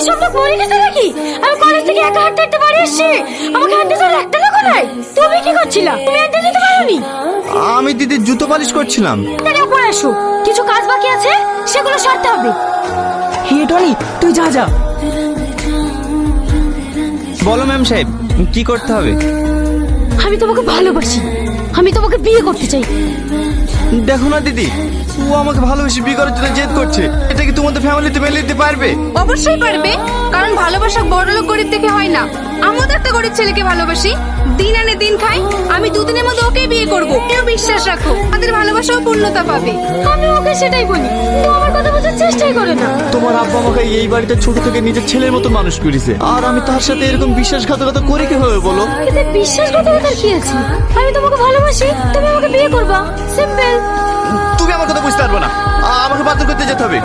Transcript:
সব লোক মরে গেছে নাকি? আমি কলেজ থেকে একা হাঁটতে হাঁটতে বাড়ি এসেছি, আমাকে হাঁটতে চলে একটা লোক নাই। তুমি কি করছিলা? তুমি হাঁটতে যেতে পারোনি? আমি দিদির জুতো পালিশ করছিলাম। তাহলে উপরে এসো, কিছু কাজ বাকি আছে সেগুলো সারতে হবে। হে টনি, তুই যা যা। বলো ম্যাম সাহেব, কি করতে হবে? আমি তোমাকে ভালোবাসি, আমি তোমাকে বিয়ে করতে চাই। দেখো না দিদি, ও আমাকে ভালোবেসে বিয়ে করার জন্য জেদ করছে। এটা কি তোমাদের ফ্যামিলিতে মেনে নিতে পারবে? অবশ্যই পারবে, কারণ ভালোবাসা বড়লোক গরিব দেখে হয় না। আমিও তো একটা গরিব ছেলেকে ভালোবাসি, দিন আনে দিন খাই। আমি দুদিনের মধ্যে ওকে বিয়ে করব, কেউ বিশ্বাস রাখো, আমাদের ভালোবাসাও পূর্ণতা পাবে। আমি ওকে সেটাই বলি, তো আমার কথা বোঝার চেষ্টাই করে না। তোমার আব্বা আমাকে এই বাড়িতে ছোট থেকে নিজের ছেলের মতো মানুষ করেছে, আর আমি তার সাথে এরকম বিশ্বাসঘাতকতা করি কিভাবে বলো? এতে বিশ্বাসঘাতকতার কি আছে? আমি তোমাকে ভালোবাসি, তুমি আমাকে বিয়ে করবা, সিম্পল। তুমি আমার কথা বুঝতে পারবে না, আমাকে বাধ্য করতে যেতে হবে।